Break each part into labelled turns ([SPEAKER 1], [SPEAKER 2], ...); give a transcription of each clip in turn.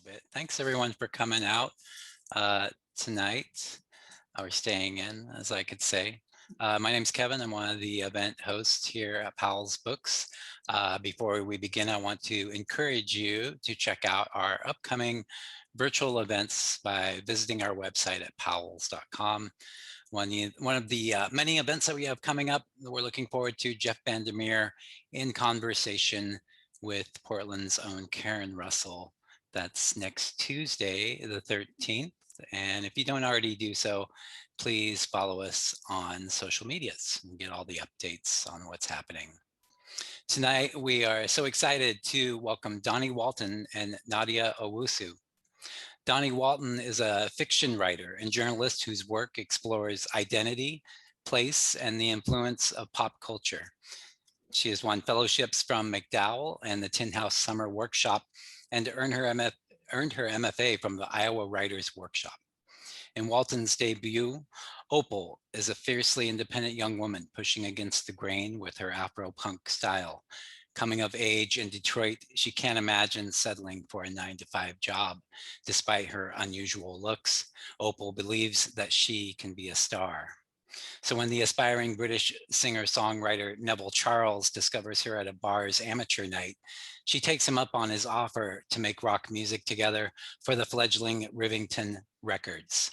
[SPEAKER 1] bit. Thanks everyone for coming out tonight, or staying in, as I could say. My name's Kevin. I'm one of the event hosts here at Powell's Books. Before we begin, I want to encourage you to check out our upcoming virtual events by visiting our website at powells.com. One of the many events that we have coming up, we're looking forward to Jeff Vandermeer in conversation with Portland's own Karen Russell. That's next Tuesday, the 13th. And if you don't already do so, please follow us on social medias and get all the updates on what's happening. Tonight, we are so excited to welcome Dawnie Walton and Nadia Owusu. Dawnie Walton is a fiction writer and journalist whose work explores identity, place, and the influence of pop culture. She has won fellowships from MacDowell and the Tin House Summer Workshop and earned her MFA from the Iowa Writers Workshop. In Walton's debut, Opal is a fiercely independent young woman pushing against the grain with her Afro-punk style. Coming of age in Detroit, she can't imagine settling for a 9-to-5 job. Despite her unusual looks, Opal believes that she can be a star. So when the aspiring British singer-songwriter Neville Charles discovers her at a bar's amateur night, she takes him up on his offer to make rock music together for the fledgling Rivington Records.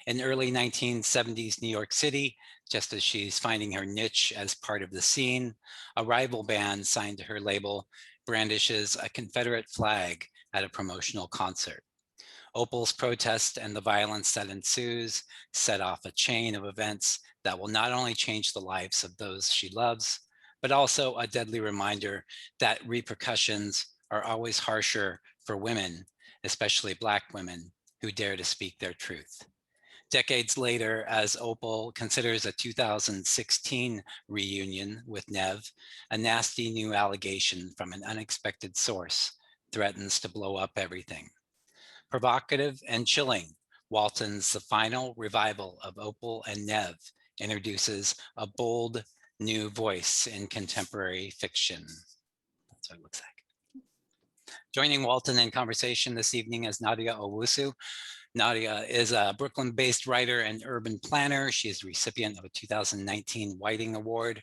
[SPEAKER 1] In early 1970s New York City, just as she's finding her niche as part of the scene, a rival band signed to her label brandishes a Confederate flag at a promotional concert. Opal's protest and the violence that ensues set off a chain of events that will not only change the lives of those she loves, but also a deadly reminder that repercussions are always harsher for women, especially Black women who dare to speak their truth. Decades later, as Opal considers a 2016 reunion with Nev, a nasty new allegation from an unexpected source threatens to blow up everything. Provocative and chilling, Walton's The Final Revival of Opal and Nev introduces a bold new voice in contemporary fiction. That's what it looks like. Joining Walton in conversation this evening is Nadia Owusu. Nadia is a Brooklyn-based writer and urban planner. She is the recipient of a 2019 Whiting Award.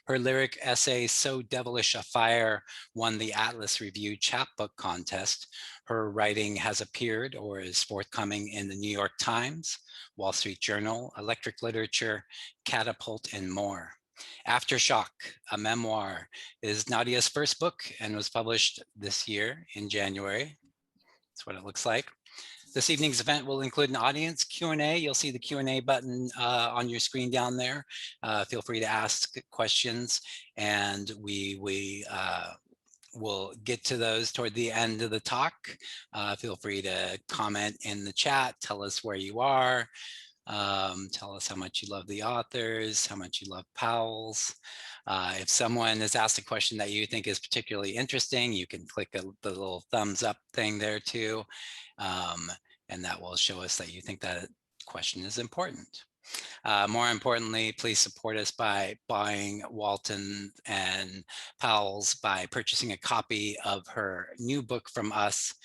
[SPEAKER 1] Her lyric essay, So Devilish a Fire, won the Atlas Review Chapbook Contest. Her writing has appeared or is forthcoming in the New York Times, Wall Street Journal, Electric Literature, Catapult, and more. Aftershock, a memoir, is Nadia's first book and was published this year in January. That's what it looks like. This evening's event will include an audience Q&A. You'll see the Q&A button on your screen down there. Feel free to ask questions, and we will get to those toward the end of the talk. Feel free to comment in the chat, tell us where you are, tell us how much you love the authors, how much you love Powell's. If someone has asked a question that you think is particularly interesting, you can click the little thumbs up thing there too. And that will show us that you think that question is important. More importantly, please support us by buying Walton and Powell's by purchasing a copy of her new book from us,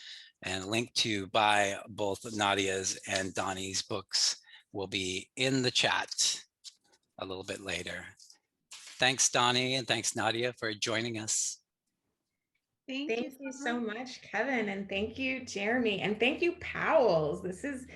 [SPEAKER 1] and a link to buy both Nadia's and Dawnie's books will be in the chat a little bit later. Thanks, Dawnie, and thanks, Nadia, for joining us.
[SPEAKER 2] Thank you so much, Kevin, and thank you, Jeremy, and thank you, Powell's. This is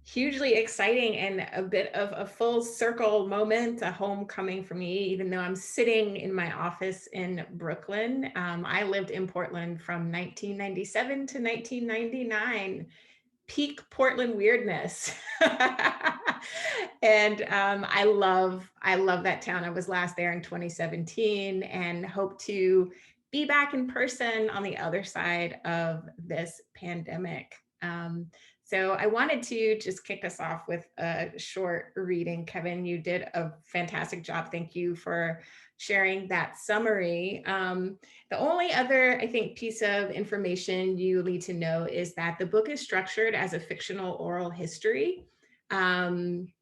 [SPEAKER 2] hugely exciting and a bit of a full circle moment, a homecoming for me, even though I'm sitting in my office in Brooklyn. I lived in Portland from 1997 to 1999. Peak Portland weirdness. And I love that town. I was last there in 2017 and hope to be back in person on the other side of this pandemic. So I wanted to just kick us off with a short reading. Kevin, you did a fantastic job. Thank you for sharing that summary. The only other, I think, piece of information you need to know is that the book is structured as a fictional oral history,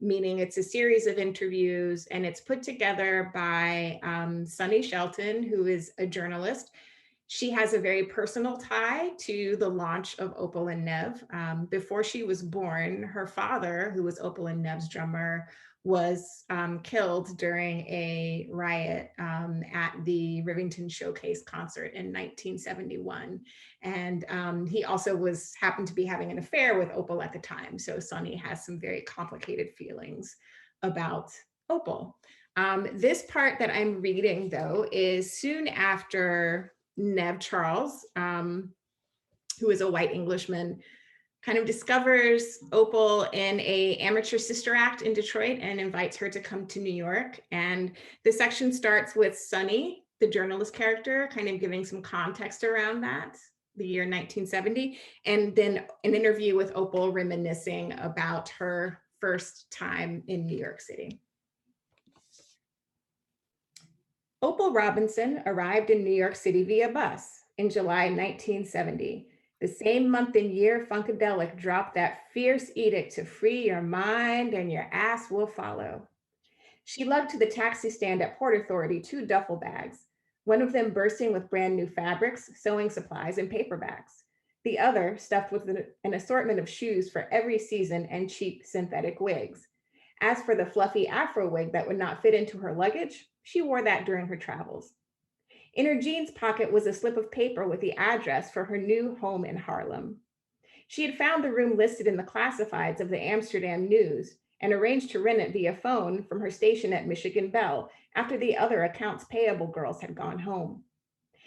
[SPEAKER 2] meaning it's a series of interviews, and it's put together by Shelton, who is a journalist, She has a very personal tie to the launch of Opal and Nev. Before she was born, her father, who was Opal and Nev's drummer, was killed during a riot at the Rivington Showcase concert in 1971. And he also happened to be having an affair with Opal at the time. So Sonny has some very complicated feelings about Opal. This part that I'm reading, though, is soon after Nev Charles, who is a white Englishman, kind of discovers Opal in a amateur sister act in Detroit and invites her to come to New York. And the section starts with Sonny, the journalist character, kind of giving some context around that, the year 1970, and then an interview with Opal reminiscing about her first time in New York City. Opal Robinson arrived in New York City via bus in July 1970. The same month and year Funkadelic dropped that fierce edict to free your mind and your ass will follow. She lugged to the taxi stand at Port Authority 2 duffel bags, one of them bursting with brand new fabrics, sewing supplies, and paperbacks. The other stuffed with an assortment of shoes for every season and cheap synthetic wigs. As for the fluffy Afro wig that would not fit into her luggage, she wore that during her travels. In her jeans pocket was a slip of paper with the address for her new home in Harlem. She had found the room listed in the classifieds of the Amsterdam News and arranged to rent it via phone from her station at Michigan Bell after the other accounts payable girls had gone home.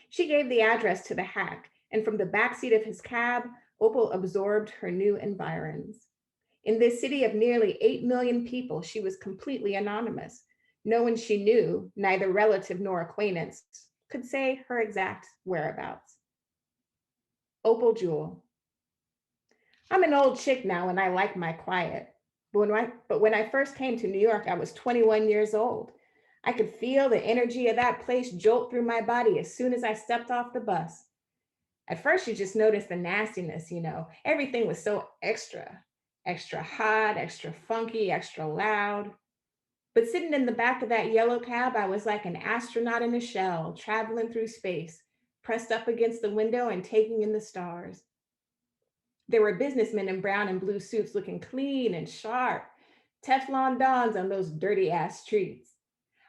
[SPEAKER 2] She gave the address to the hack, and from the backseat of his cab, Opal absorbed her new environs. In this city of nearly 8 million people, she was completely anonymous. No one she knew, neither relative nor acquaintance, could say her exact whereabouts. Opal Jewel. I'm an old chick now and I like my quiet. But when I first came to New York, I was 21 years old. I could feel the energy of that place jolt through my body as soon as I stepped off the bus. At first, you just noticed the nastiness, you know. Everything was so extra hot, extra funky, extra loud. But sitting in the back of that yellow cab, I was like an astronaut in a shell, traveling through space, pressed up against the window and taking in the stars. There were businessmen in brown and blue suits looking clean and sharp, Teflon dons on those dirty ass streets.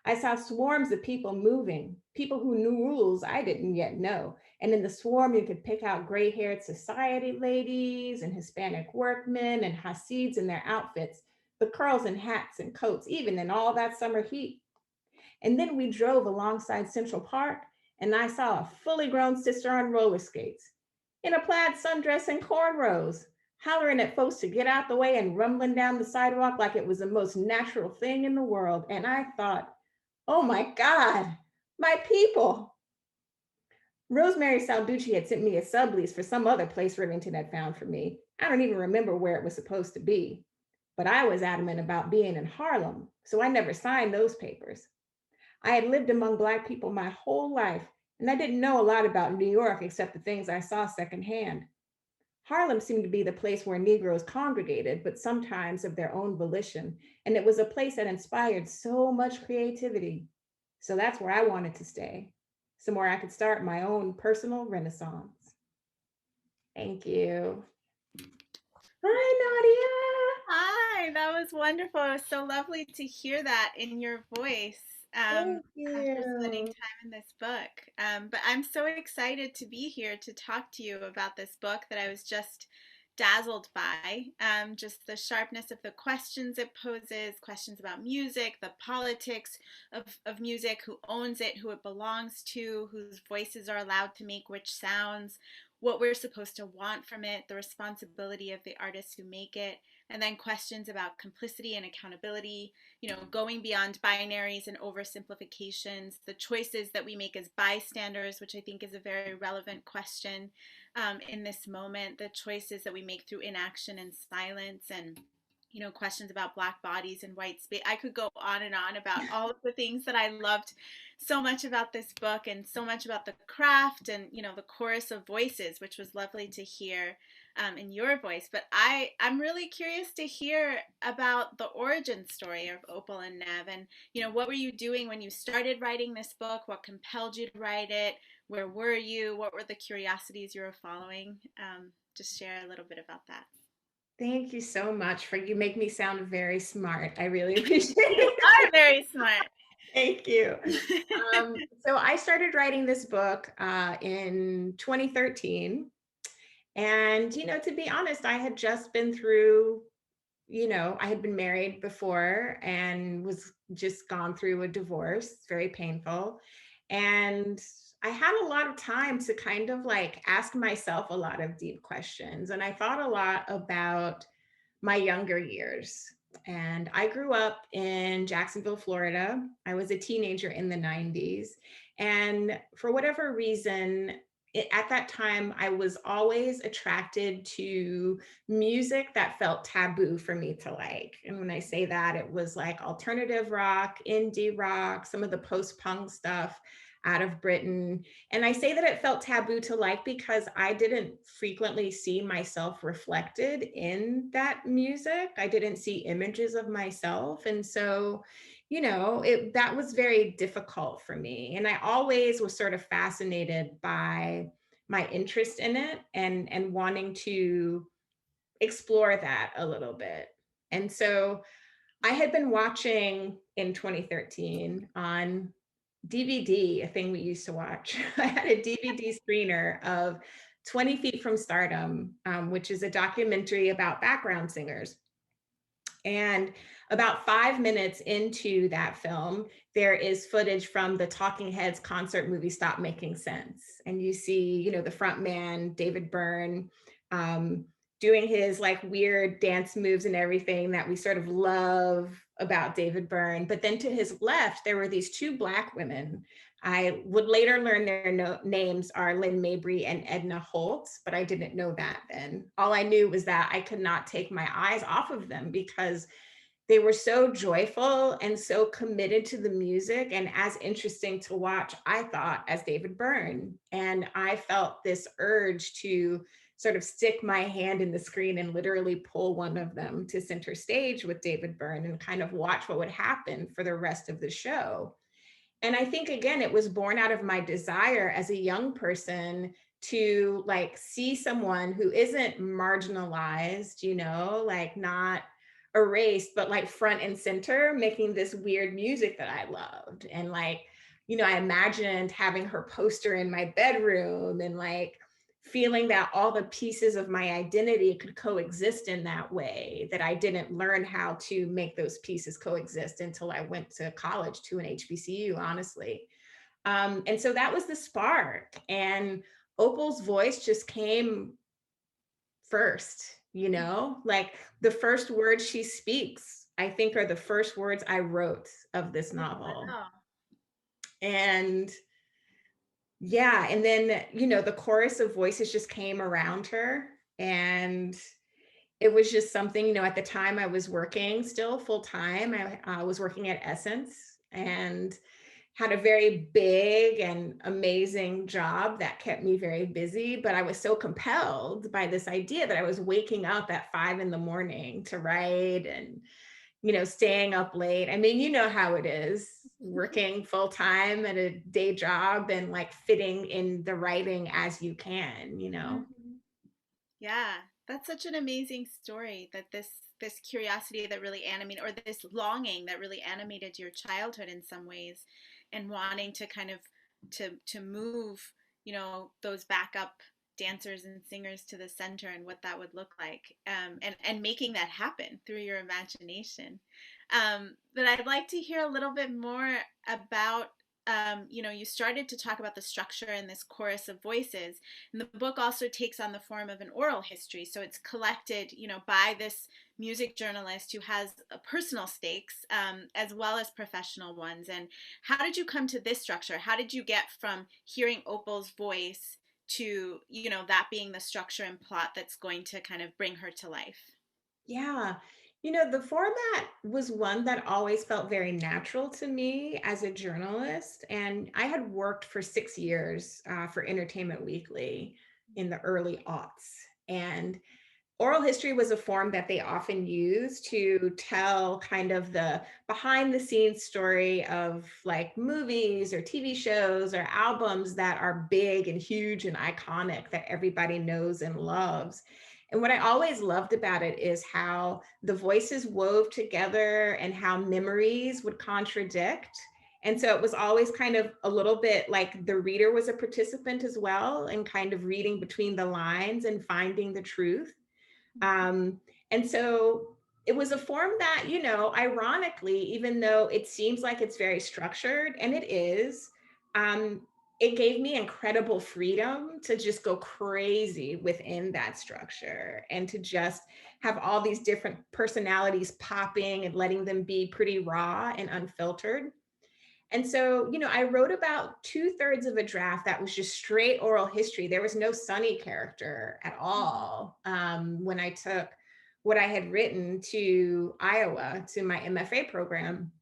[SPEAKER 2] I saw swarms of people moving, people who knew rules I didn't yet know. And in the swarm, you could pick out gray haired society ladies and Hispanic workmen and Hasids in their outfits, the curls and hats and coats, even in all that summer heat. And then we drove alongside Central Park, and I saw a fully grown sister on roller skates, in a plaid sundress and cornrows, hollering at folks to get out the way and rumbling down the sidewalk like it was the most natural thing in the world. And I thought, oh my God, my people. Rosemary Salducci had sent me a sublease for some other place Rivington had found for me. I don't even remember where it was supposed to be. But I was adamant about being in Harlem, so I never signed those papers. I had lived among Black people my whole life, and I didn't know a lot about New York except the things I saw secondhand. Harlem seemed to be the place where Negroes congregated, but sometimes of their own volition, and it was a place that inspired so much creativity. So that's where I wanted to stay, somewhere I could start my own personal renaissance. Thank you. Hi,
[SPEAKER 3] Hi, that was wonderful. It was so lovely to hear that in your voice
[SPEAKER 2] Nadia.
[SPEAKER 3] after spending
[SPEAKER 2] Thank
[SPEAKER 3] time in this book. But I'm so excited to be here to talk to you about this book that I was just dazzled by. Just the sharpness of the questions it poses, questions about music, the politics of music, who owns it, who it belongs to, whose voices are allowed to make which sounds, what we're supposed to want from it, the responsibility of the artists who make it, and then questions about complicity and accountability, going beyond binaries and oversimplifications, the choices that we make as bystanders, which I think is a very relevant question in this moment, the choices that we make through inaction and silence, and questions about Black bodies and white space. I could go on and on about all of the things that I loved so much about this book, and so much about the craft, and the chorus of voices, which was lovely to hear in your voice. But I'm really curious to hear about the origin story of Opal and Nev, and what were you doing when you started writing this book? What compelled you to write it? where were you? What were the curiosities you were following? Just share a little bit about that.
[SPEAKER 2] Thank you so much you make me sound very smart. I really appreciate
[SPEAKER 3] You
[SPEAKER 2] it.
[SPEAKER 3] are very smart.
[SPEAKER 2] Thank you. So I started writing this book in 2013. And, to be honest, I had just been through, I had been married before and was just gone through a divorce, very painful. And I had a lot of time to kind of like ask myself a lot of deep questions. And I thought a lot about my younger years. And I grew up in Jacksonville, Florida. I was a teenager in the 90s. And for whatever reason, at that time, I was always attracted to music that felt taboo for me to like. And when I say that, it was like alternative rock, indie rock, some of the post-punk stuff out of Britain. And I say that it felt taboo to like because I didn't frequently see myself reflected in that music. I didn't see images of myself. And so, that was very difficult for me. And I always was sort of fascinated by my interest in it and wanting to explore that a little bit. And so I had been watching in 2013 on DVD, a thing we used to watch. I had a DVD screener of 20 Feet from Stardom, which is a documentary about background singers. And about 5 minutes into that film, there is footage from the Talking Heads concert movie Stop Making Sense. And you see, the front man, David Byrne, doing his like weird dance moves and everything that we sort of love about David Byrne. But then to his left, there were these two Black women. I would later learn their names are Lynn Mabry and Edna Holtz, but I didn't know that then. All I knew was that I could not take my eyes off of them because they were so joyful and so committed to the music and as interesting to watch, I thought, as David Byrne. And I felt this urge to sort of stick my hand in the screen and literally pull one of them to center stage with David Byrne and kind of watch what would happen for the rest of the show. And I think, again, it was born out of my desire as a young person to like see someone who isn't marginalized, like not erased, but like front and center, making this weird music that I loved. And like, I imagined having her poster in my bedroom and like feeling that all the pieces of my identity could coexist in that way, that I didn't learn how to make those pieces coexist until I went to college, to an HBCU, honestly. And so that was the spark. And Opal's voice just came first, like the first words she speaks, I think, are the first words I wrote of this novel.
[SPEAKER 3] Wow.
[SPEAKER 2] And yeah, and then, the chorus of voices just came around her. And it was just something, at the time I was working still full time. I was working at Essence and had a very big and amazing job that kept me very busy, but I was so compelled by this idea that I was waking up at 5 a.m. to write and, staying up late. I mean, you know how it is working full time at a day job and like fitting in the writing as you can.
[SPEAKER 3] Yeah, that's such an amazing story, that this curiosity that really animated, or this longing that really animated your childhood in some ways, and wanting to kind of to move, those backup dancers and singers to the center and what that would look like, and making that happen through your imagination. But I'd like to hear a little bit more about, you started to talk about the structure and this chorus of voices. And the book also takes on the form of an oral history. So it's collected, by this music journalist who has personal stakes, as well as professional ones. And how did you come to this structure? How did you get from hearing Opal's voice to, that being the structure and plot that's going to kind of bring her to life?
[SPEAKER 2] Yeah. The format was one that always felt very natural to me as a journalist. And I had worked for 6 years for Entertainment Weekly in the early aughts. And oral history was a form that they often used to tell kind of the behind the scenes story of like movies or TV shows or albums that are big and huge and iconic that everybody knows and loves. And what I always loved about it is how the voices wove together and how memories would contradict. And so it was always kind of a little bit like the reader was a participant as well, and kind of reading between the lines and finding the truth. Um, and so it was a form that, you know, ironically, even though it seems like it's very structured, and it is, um, it gave me incredible freedom to just go crazy within that structure and to just have all these different personalities popping and letting them be pretty raw and unfiltered. And so, you know, I wrote about 2/3 of a draft that was just straight oral history. There was no Sunny character at all when I took what I had written to Iowa to my MFA program.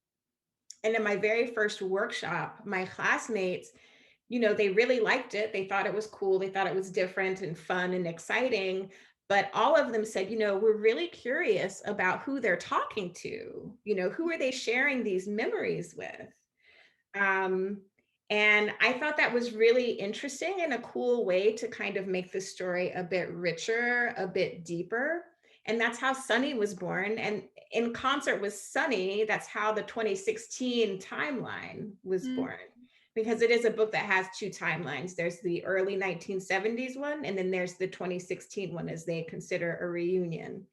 [SPEAKER 2] And in my very first workshop, my classmates, you know, they really liked it. They thought it was cool. They thought it was different and fun and exciting. But all of them said, you know, we're really curious about who they're talking to. You know, who are they sharing these memories with? Um, and I thought that was really interesting and a cool way to kind of make the story a bit richer, a bit deeper. And that's how Sunny was born. And in concert with Sunny, that's how the 2016 timeline was born. Because it is a book that has two timelines. There's the early 1970s one, and then there's the 2016 one as they consider a reunion.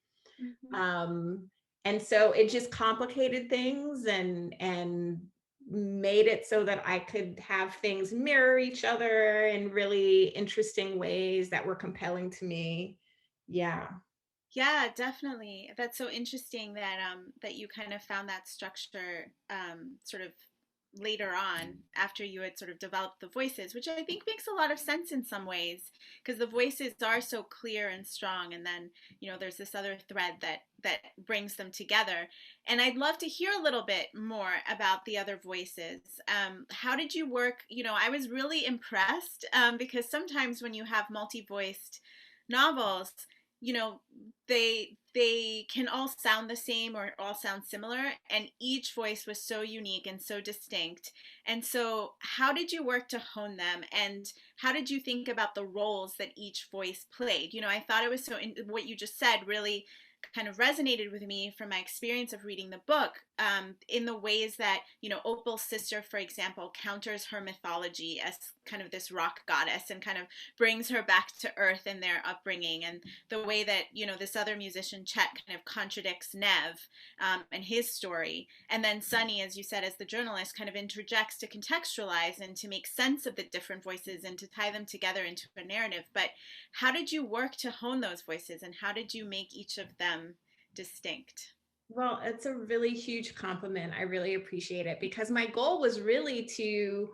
[SPEAKER 2] Um, and so it just complicated things and made it so that I could have things mirror each other in really interesting ways that were compelling to me. Yeah.
[SPEAKER 3] Yeah, definitely. That's so interesting that that you kind of found that structure sort of later on after you had sort of developed the voices, which I think makes a lot of sense in some ways because the voices are so clear and strong, and then you know there's this other thread that brings them together. And I'd love to hear a little bit more about the other voices. How did you work? You know, I was really impressed because sometimes when you have multi-voiced novels, you know, they can all sound the same or all sound similar, and each voice was so unique and so distinct. And so how did you work to hone them, and how did you think about the roles that each voice played? You know, I thought it was what you just said really kind of resonated with me from my experience of reading the book, in the ways that, you know, Opal's sister, for example, counters her mythology as kind of this rock goddess and kind of brings her back to earth in their upbringing, and the way that, you know, this other musician Chet kind of contradicts Nev, and his story, and then Sunny, as you said, as the journalist, kind of interjects to contextualize and to make sense of the different voices and to tie them together into a narrative. But how did you work to hone those voices, and how did you make each of them distinct?
[SPEAKER 2] Well, it's a really huge compliment. I really appreciate it because my goal was really to,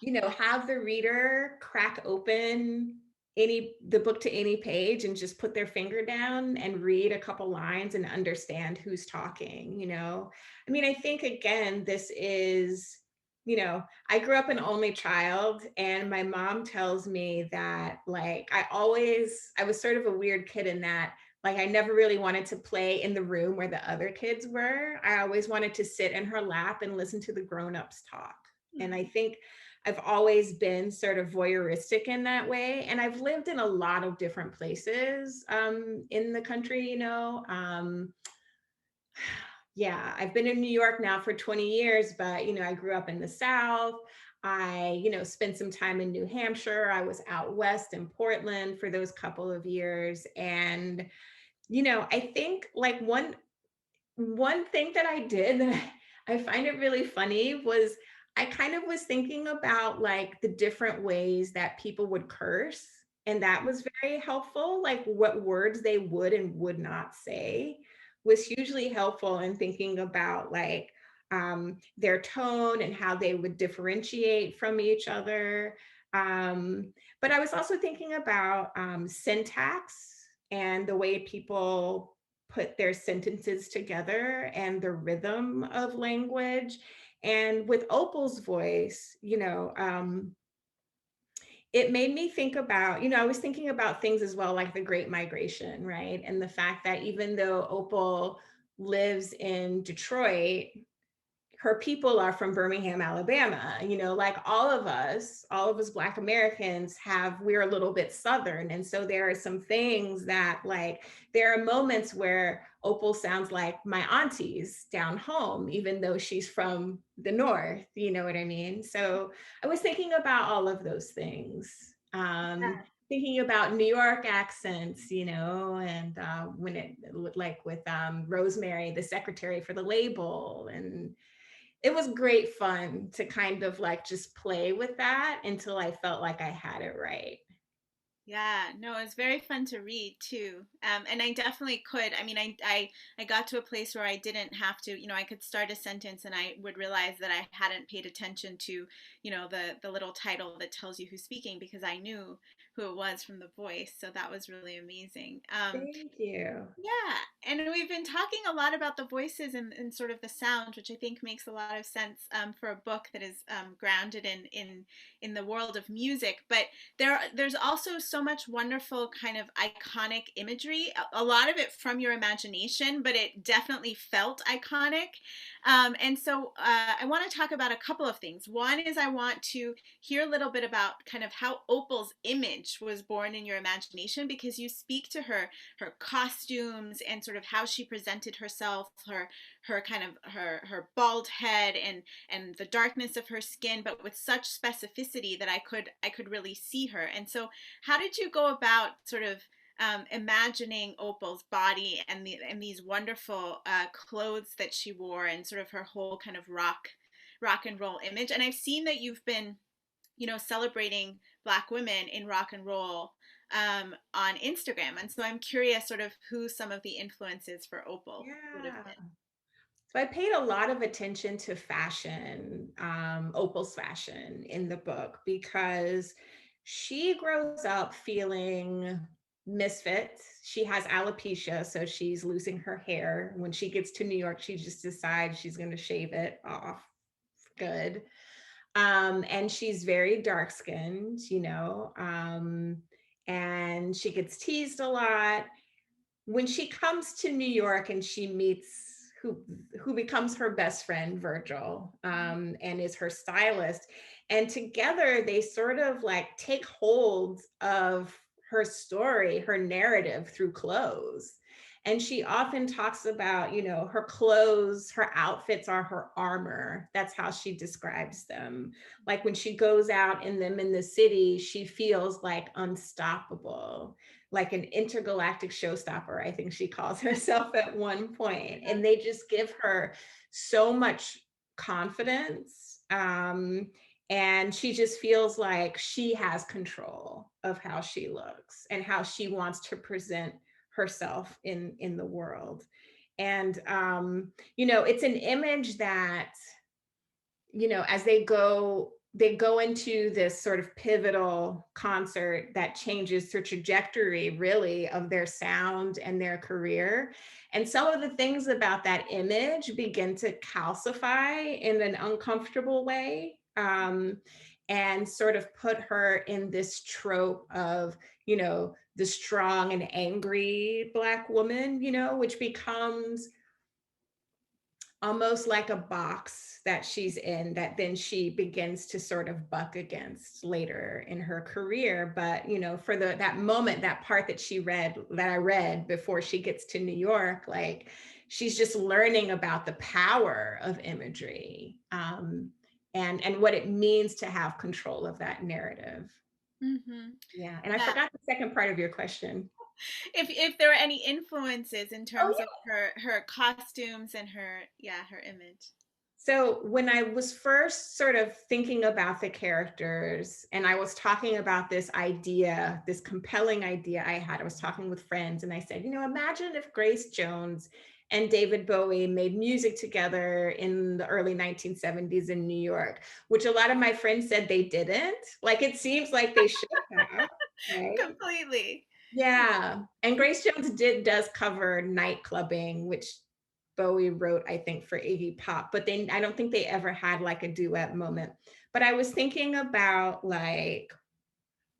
[SPEAKER 2] you know, have the reader crack open the book to any page and just put their finger down and read a couple lines and understand who's talking, you know. I mean, I think again, this is, you know, I grew up an only child, and my mom tells me that like I was sort of a weird kid in that like I never really wanted to play in the room where the other kids were. I always wanted to sit in her lap and listen to the grown-ups talk. And I think I've always been sort of voyeuristic in that way. And I've lived in a lot of different places in the country, you know. Yeah, I've been in New York now for 20 years, but, you know, I grew up in the South. I, you know, spent some time in New Hampshire. I was out west in Portland for those couple of years. And you know, I think like one thing that I did that I find it really funny was I kind of was thinking about like the different ways that people would curse. And that was very helpful. Like what words they would and would not say was hugely helpful in thinking about like their tone and how they would differentiate from each other. But I was also thinking about syntax and the way people put their sentences together and the rhythm of language. And with Opal's voice, you know, it made me think about, I was thinking about things as well, like the Great Migration, right? And the fact that even though Opal lives in Detroit, her people are from Birmingham, Alabama. Like all of us Black Americans we're a little bit Southern. And so there are some things that, like, there are moments where Opal sounds like my aunties down home, even though she's from the North, you know what I mean? So I was thinking about all of those things. Thinking about New York accents, and when it, like with Rosemary, the secretary for the label, and it was great fun to kind of like just play with that until I felt like I had it right.
[SPEAKER 3] Yeah, no, it's very fun to read too. And I definitely could. I mean, I got to a place where I didn't have to, I could start a sentence and I would realize that I hadn't paid attention to, the little title that tells you who's speaking, because I knew who it was from the voice. So that was really amazing.
[SPEAKER 2] Thank you.
[SPEAKER 3] Yeah, and we've been talking a lot about the voices and sort of the sound, which I think makes a lot of sense for a book that is grounded in the world of music. But there's also so much wonderful kind of iconic imagery, a lot of it from your imagination, but it definitely felt iconic. And so I want to talk about a couple of things. One is I want to hear a little bit about kind of how Opal's image was born in your imagination, because you speak to her costumes and sort of how she presented herself, her kind of her bald head and the darkness of her skin, but with such specificity that I could really see her. And so how did you go about sort of imagining Opal's body and these wonderful clothes that she wore, and sort of her whole kind of rock and roll image? And I've seen that you've been, celebrating Black women in rock and roll on Instagram, and so I'm curious sort of who some of the influences for Opal would have
[SPEAKER 2] Yeah.
[SPEAKER 3] been.
[SPEAKER 2] So I paid a lot of attention to fashion, Opal's fashion in the book, because she grows up feeling misfit. She has alopecia, so she's losing her hair. When she gets to New York, she just decides she's going to shave it off. Good. And she's very dark skinned, and she gets teased a lot. When she comes to New York and she meets who becomes her best friend, Virgil, and is her stylist, and together they sort of like take hold of her story, her narrative through clothes. And she often talks about, her clothes, her outfits are her armor. That's how she describes them. Like when she goes out in them in the city, she feels like unstoppable, like an intergalactic showstopper, I think she calls herself at one point. And they just give her so much confidence. And she just feels like she has control of how she looks and how she wants to present herself in the world. And it's an image that, as they go into this sort of pivotal concert that changes the trajectory really of their sound and their career. And some of the things about that image begin to calcify in an uncomfortable way, and sort of put her in this trope of, the strong and angry Black woman, which becomes almost like a box that she's in that then she begins to sort of buck against later in her career. But for that moment, that part that I read before she gets to New York, like she's just learning about the power of imagery, and what it means to have control of that narrative.
[SPEAKER 3] Mm-hmm.
[SPEAKER 2] Yeah. And I
[SPEAKER 3] Yeah.
[SPEAKER 2] forgot the second part of your question.
[SPEAKER 3] If there were any influences in
[SPEAKER 2] Oh,
[SPEAKER 3] terms of her costumes and her image.
[SPEAKER 2] so when I was first sort of thinking about the characters, and I was talking about this idea, this compelling idea I was talking with friends, and I said, imagine if Grace Jones and David Bowie made music together in the early 1970s in New York, which a lot of my friends said they didn't. Like, it seems like they should have, right?
[SPEAKER 3] Completely.
[SPEAKER 2] Yeah. And Grace Jones does cover night clubbing, which Bowie wrote, I think, for Iggy Pop, but I don't think they ever had like a duet moment. But I was thinking about like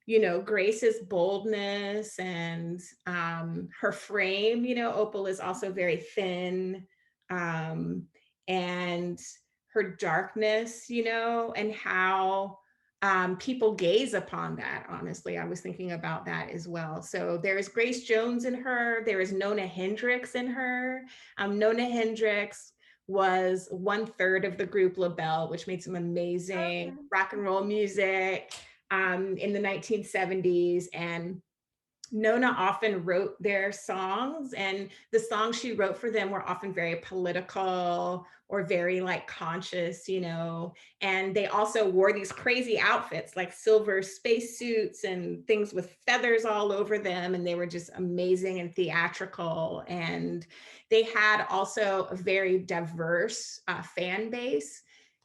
[SPEAKER 2] you know, Grace's boldness and her frame. You know, Opal is also very thin, and her darkness, you know, and how people gaze upon that. Honestly, I was thinking about that as well. So there is Grace Jones in her. There is Nona Hendryx in her. Nona Hendryx was 1/3 of the group LaBelle, which made some amazing rock and roll music in the 1970s. And Nona often wrote their songs, and the songs she wrote for them were often very political or very like conscious, you know. And they also wore these crazy outfits like silver spacesuits and things with feathers all over them. And they were just amazing and theatrical. And they had also a very diverse fan base,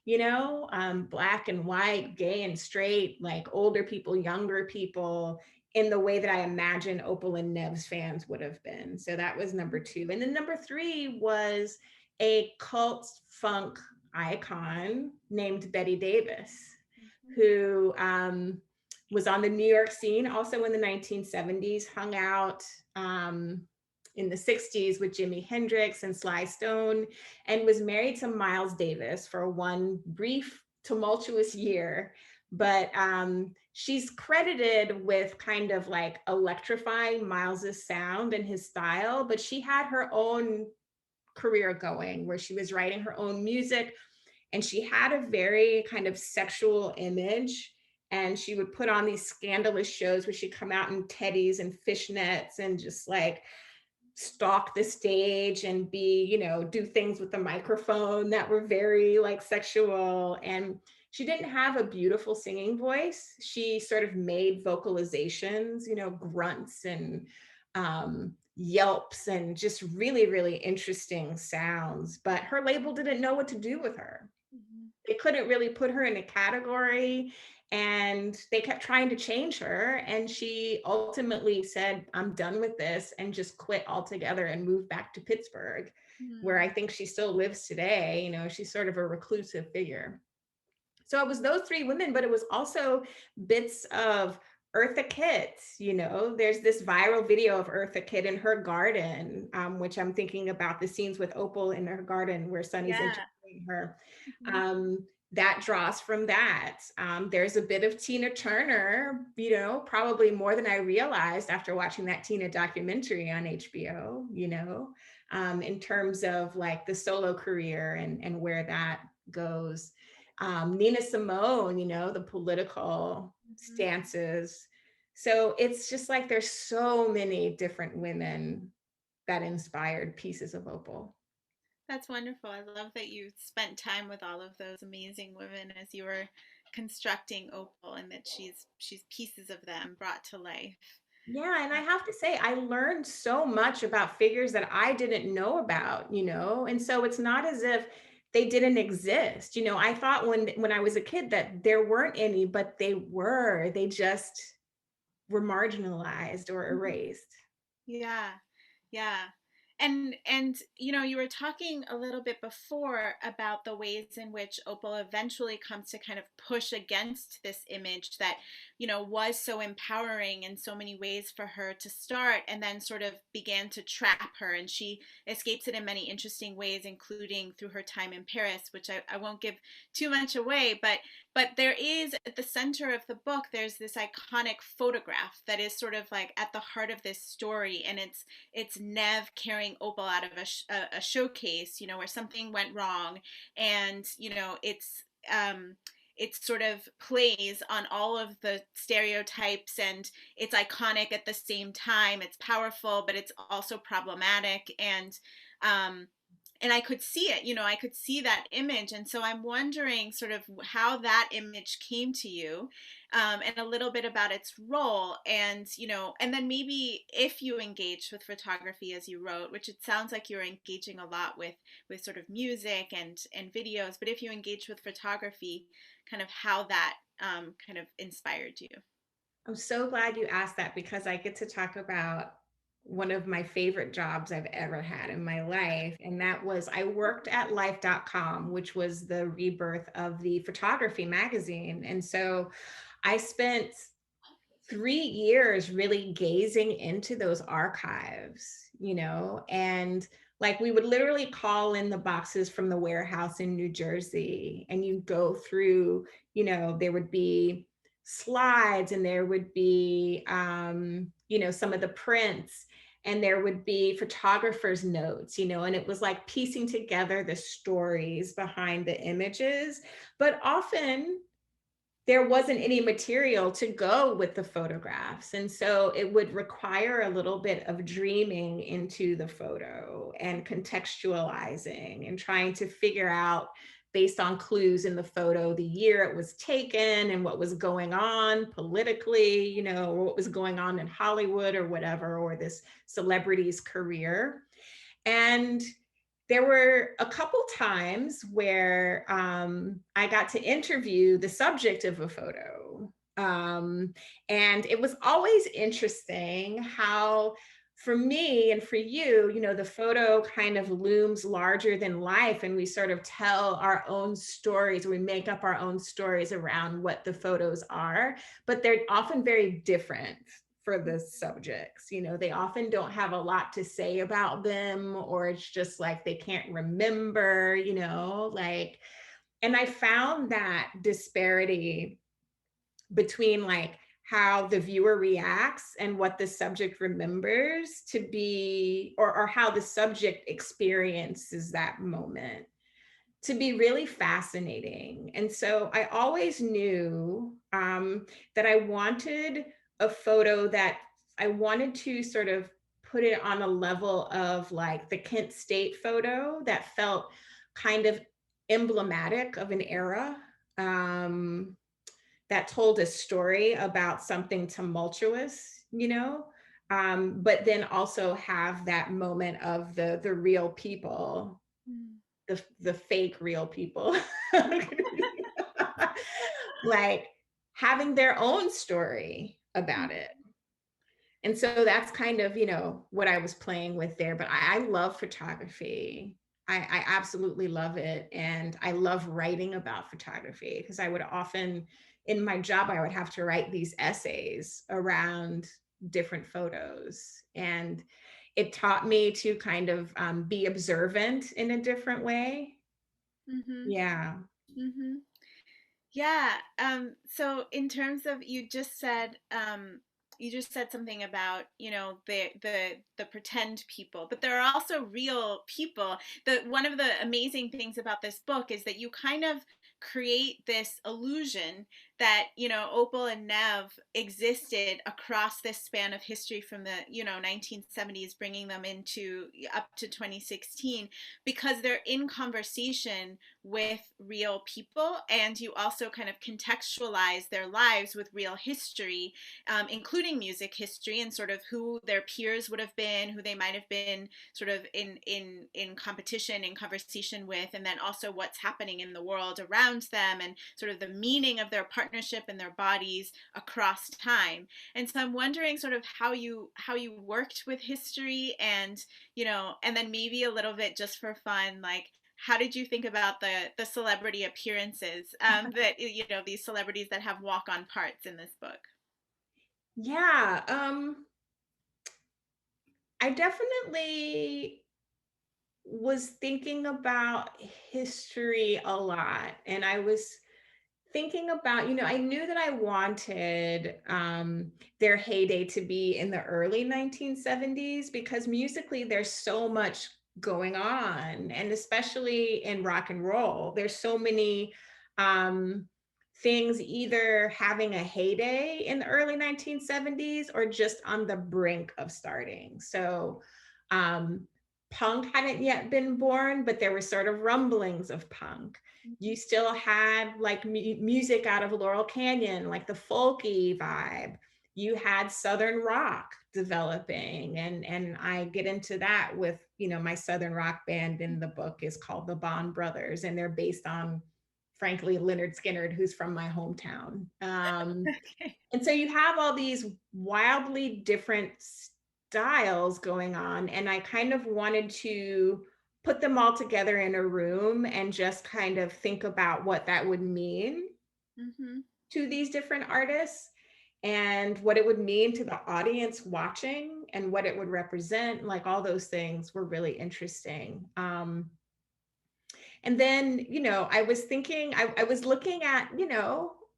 [SPEAKER 2] you know, Black and white, gay and straight, like older people, younger people, in the way that I imagine Opal and Nev's fans would have been. So that was number 2. And then number 3 was a cult funk icon named Betty Davis, who was on the New York scene also in the 1970s, hung out in the 60s with Jimi Hendrix and Sly Stone, and was married to Miles Davis for one brief, tumultuous year. But she's credited with kind of like electrifying Miles's sound and his style, but she had her own career going where she was writing her own music, and she had a very kind of sexual image. And she would put on these scandalous shows where she'd come out in teddies and fishnets and just like stalk the stage and be, you know, do things with the microphone that were very like sexual. And she didn't have a beautiful singing voice. She sort of made vocalizations, you know, grunts and yelps and just really, really interesting sounds. But her label didn't know what to do with her. They couldn't really put her in a category, and they kept trying to change her. And she ultimately said, I'm done with this, and just quit altogether and moved back to Pittsburgh, where I think she still lives today. You know, she's sort of a reclusive figure. So it was those 3 women, but it was also bits of Eartha Kitt. You know, there's this viral video of Eartha Kitt in her garden, which I'm thinking about the scenes with Opal in her garden where Sonny's interviewing her. That draws from that. There's a bit of Tina Turner, you know, probably more than I realized after watching that Tina documentary on HBO, you know, in terms of like the solo career and where that goes. Nina Simone, you know, the political stances. So it's just like there's so many different women that inspired pieces of Opal.
[SPEAKER 3] That's wonderful. I love that you spent time with all of those amazing women as you were constructing Opal, and that she's pieces of them brought to life.
[SPEAKER 2] Yeah, and I have to say, I learned so much about figures that I didn't know about, you know, and so it's not as if they didn't exist. You know, I thought when I was a kid that there weren't any, but they were. They just were marginalized or erased.
[SPEAKER 3] Yeah. Yeah. And you know, you were talking a little bit before about the ways in which Opal eventually comes to kind of push against this image that, you know, was so empowering in so many ways for her to start, and then sort of began to trap her, and she escapes it in many interesting ways, including through her time in Paris, which I won't give too much away, but there is at the center of the book, there's this iconic photograph that is sort of like at the heart of this story, and it's Nev carrying Opal out of a showcase, you know, where something went wrong, and you know it sort of plays on all of the stereotypes, and it's iconic at the same time. It's powerful, but it's also problematic, and I could see it, you know, I could see that image. And so I'm wondering sort of how that image came to you, and a little bit about its role. And, you know, and then maybe if you engaged with photography as you wrote, which it sounds like you're engaging a lot with sort of music and videos, but if you engaged with photography, kind of how that kind of inspired you.
[SPEAKER 2] I'm so glad you asked that, because I get to talk about one of my favorite jobs I've ever had in my life. And that was, I worked at life.com, which was the rebirth of the photography magazine. And so I spent 3 years really gazing into those archives, and like we would literally call in the boxes from the warehouse in New Jersey, and you go through, there would be slides, and there would be, some of the prints, and there would be photographers' notes, and it was like piecing together the stories behind the images. But often there wasn't any material to go with the photographs. And so it would require a little bit of dreaming into the photo and contextualizing and trying to figure out, based on clues in the photo, the year it was taken and what was going on politically, or what was going on in Hollywood or whatever, or this celebrity's career. And there were a couple times where I got to interview the subject of a photo. And it was always interesting how, for me and for you, the photo kind of looms larger than life, and we sort of tell our own stories. We make up our own stories around what the photos are, but they're often very different for the subjects. They often don't have a lot to say about them, or it's just like they can't remember, and I found that disparity between like how the viewer reacts and what the subject remembers to be, or how the subject experiences that moment, to be really fascinating. And so I always knew that I wanted a photo that I wanted to sort of put it on a level of like the Kent State photo that felt kind of emblematic of an era, that told a story about something tumultuous, but then also have that moment of the real people, the fake real people, like having their own story about it. And so that's kind of, what I was playing with there. But I love photography. I absolutely love it. And I love writing about photography, because I would often, in my job, I would have to write these essays around different photos. And it taught me to kind of be observant in a different way.
[SPEAKER 3] Mm-hmm.
[SPEAKER 2] Yeah.
[SPEAKER 3] Mm-hmm. Yeah. So in terms of, you just said something about, the pretend people, but there are also real people. One of the amazing things about this book is that you kind of create this illusion that, Opal and Nev existed across this span of history from the, 1970s, bringing them into up to 2016, because they're in conversation with real people, and you also kind of contextualize their lives with real history, including music history, and sort of who their peers would have been, who they might have been sort of in competition, in conversation with, and then also what's happening in the world around them, and sort of the meaning of their partnership and their bodies across time. And so I'm wondering sort of how you worked with history, and and then maybe a little bit just for fun, like, how did you think about the celebrity appearances, that these celebrities that have walk-on parts in this book?
[SPEAKER 2] Yeah, I definitely was thinking about history a lot, and I was thinking about, I knew that I wanted their heyday to be in the early 1970s, because musically there's so much going on, and especially in rock and roll, there's so many things either having a heyday in the early 1970s or just on the brink of starting. So punk hadn't yet been born, but there were sort of rumblings of punk. You still had like music out of Laurel Canyon, like the folky vibe. You had Southern rock developing, and I get into that with, my Southern rock band in the book is called the Bond Brothers, and they're based on, frankly, Leonard Skinner, who's from my hometown.
[SPEAKER 3] Okay.
[SPEAKER 2] And so you have all these wildly different styles going on, and I kind of wanted to put them all together in a room and just kind of think about what that would mean
[SPEAKER 3] Mm-hmm.
[SPEAKER 2] to these different artists. and what it would mean to the audience watching and what it would represent. Like all those things were really interesting. And then, I was thinking, I was looking at,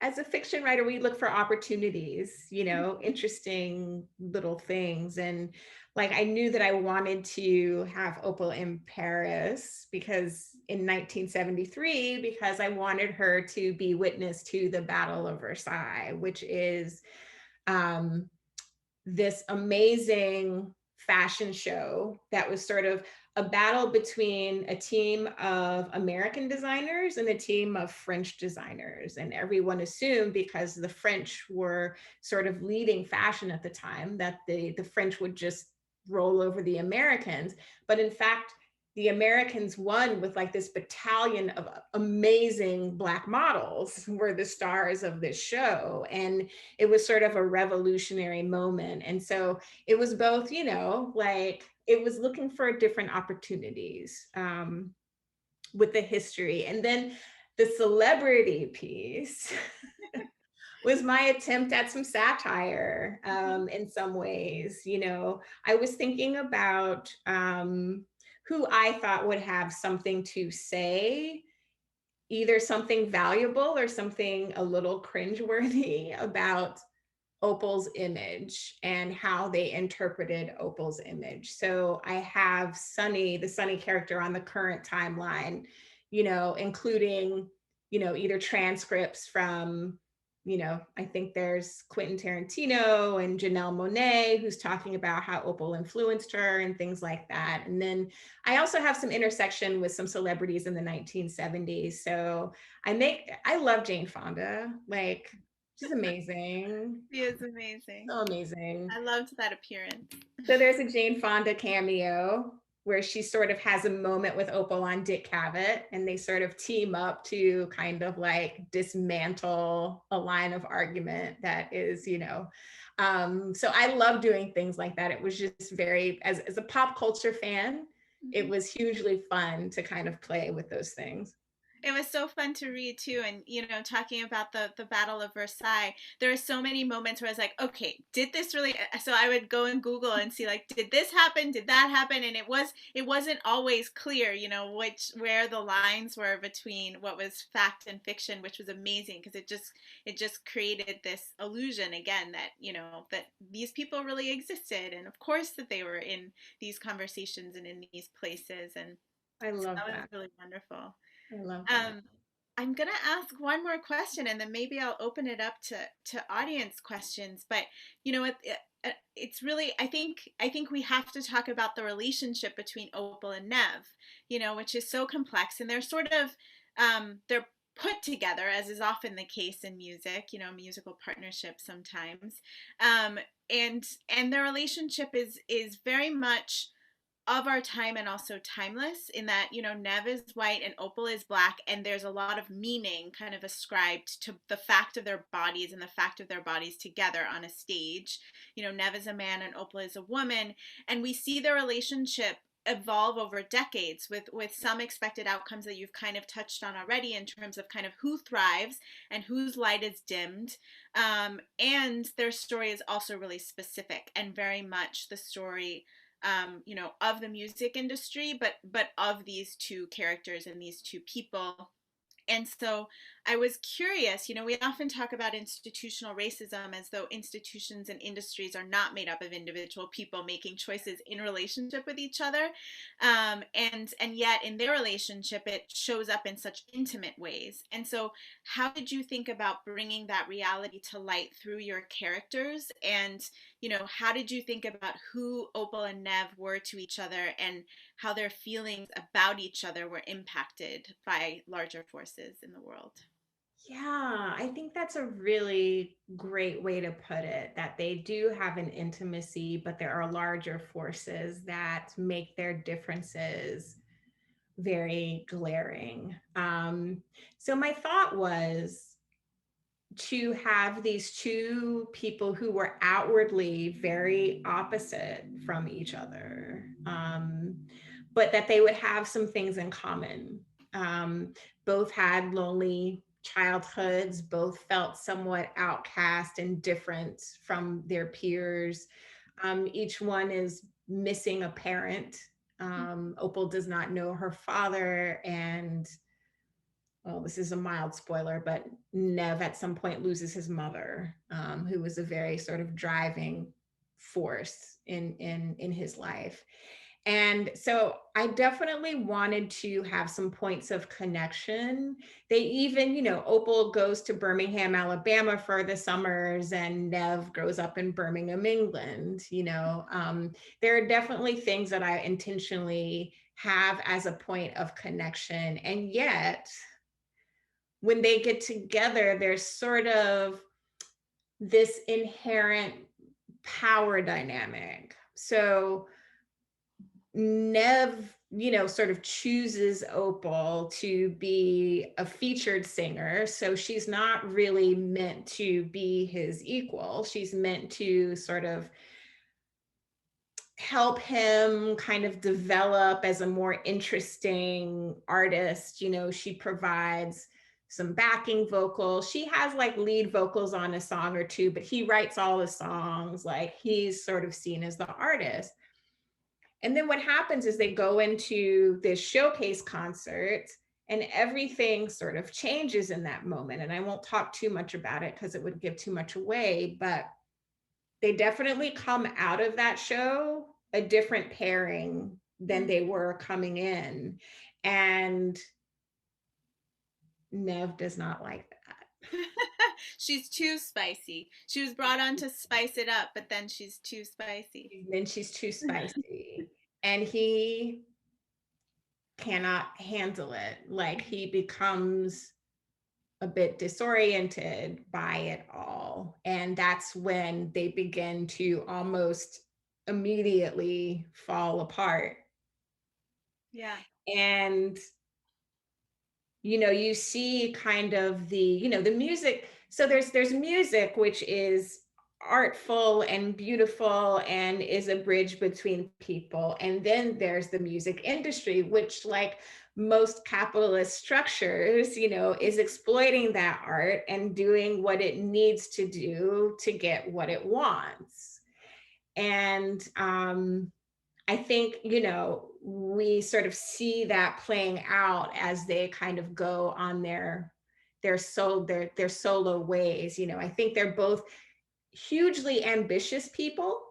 [SPEAKER 2] as a fiction writer, we look for opportunities, interesting little things. And like, I knew that I wanted to have Opal in Paris because in 1973, because I wanted her to be witness to the Battle of Versailles, which is this amazing fashion show that was sort of a battle between a team of American designers and a team of French designers. And everyone assumed, because the French were sort of leading fashion at the time, that the French would just roll over the Americans. But in fact, the Americans won with like this battalion of amazing Black models who were the stars of this show. And it was sort of a revolutionary moment. And so it was both, like it was looking for different opportunities with the history. And then the celebrity piece was my attempt at some satire in some ways. I was thinking about who I thought would have something to say, either something valuable or something a little cringeworthy about Opal's image and how they interpreted Opal's image. So I have Sunny, the Sunny character on the current timeline, including, either transcripts from, I think there's Quentin Tarantino and Janelle Monáe, who's talking about how Opal influenced her and things like that. And then I also have some intersection with some celebrities in the 1970s. So I love Jane Fonda. Like, she's amazing.
[SPEAKER 3] She is amazing.
[SPEAKER 2] So amazing.
[SPEAKER 3] I loved that appearance.
[SPEAKER 2] So there's a Jane Fonda cameo where she sort of has a moment with Opal on Dick Cavett, and they sort of team up to kind of like dismantle a line of argument that is, so I love doing things like that. It was just very, as a pop culture fan, it was hugely fun to kind of play with those things.
[SPEAKER 3] It was so fun to read too, and talking about the Battle of Versailles, there are so many moments where I was like, okay, did this really? So I would go and Google and see, like, did this happen? Did that happen? And it wasn't always clear, where the lines were between what was fact and fiction, which was amazing because it just created this illusion again that that these people really existed, and of course that they were in these conversations and in these places, and
[SPEAKER 2] I love
[SPEAKER 3] that
[SPEAKER 2] that.
[SPEAKER 3] was really wonderful.
[SPEAKER 2] I love that.
[SPEAKER 3] I'm gonna ask one more question, and then maybe I'll open it up to audience questions. But it's really, I think we have to talk about the relationship between Opal and Nev, which is so complex, and they're sort of they're put together, as is often the case in music, musical partnerships sometimes, and their relationship is very much of our time and also timeless in that, Nev is white and Opal is Black, and there's a lot of meaning kind of ascribed to the fact of their bodies and the fact of their bodies together on a stage. Nev is a man and Opal is a woman, and we see their relationship evolve over decades with some expected outcomes that you've kind of touched on already in terms of kind of who thrives and whose light is dimmed. And their story is also really specific and very much the story of the music industry, but of these two characters and these two people. And so I was curious, we often talk about institutional racism as though institutions and industries are not made up of individual people making choices in relationship with each other. And yet in their relationship, it shows up in such intimate ways. And so how did you think about bringing that reality to light through your characters? And, how did you think about who Opal and Nev were to each other and how their feelings about each other were impacted by larger forces in the world?
[SPEAKER 2] Yeah, I think that's a really great way to put it, that they do have an intimacy, but there are larger forces that make their differences very glaring. So my thought was to have these two people who were outwardly very opposite from each other, but that they would have some things in common. Both had lonely childhoods, both felt somewhat outcast and different from their peers. Each one is missing a parent. Opal does not know her father, and well, this is a mild spoiler, but Nev at some point loses his mother, who was a very sort of driving force in his life. And so I definitely wanted to have some points of connection. They even, Opal goes to Birmingham, Alabama for the summers, and Nev grows up in Birmingham, England. There are definitely things that I intentionally have as a point of connection. And yet, when they get together, there's sort of this inherent power dynamic. So Nev, sort of chooses Opal to be a featured singer. So she's not really meant to be his equal. She's meant to sort of help him kind of develop as a more interesting artist. She provides some backing vocals. She has like lead vocals on a song or two, but he writes all the songs. Like he's sort of seen as the artist. And then what happens is they go into this showcase concert and everything sort of changes in that moment. And I won't talk too much about it because it would give too much away, but they definitely come out of that show a different pairing than they were coming in. And Nev does not like that.
[SPEAKER 3] She's too spicy. She was brought on to spice it up, but then she's too spicy.
[SPEAKER 2] Then she's too spicy. And he cannot handle it. Like he becomes a bit disoriented by it all. And that's when they begin to almost immediately fall apart.
[SPEAKER 3] Yeah.
[SPEAKER 2] And you see kind of the music. So there's music which is artful and beautiful and is a bridge between people, and then there's the music industry, which, like most capitalist structures, is exploiting that art and doing what it needs to do to get what it wants. And I think, we sort of see that playing out as they kind of go on their solo ways. I think they're both hugely ambitious people,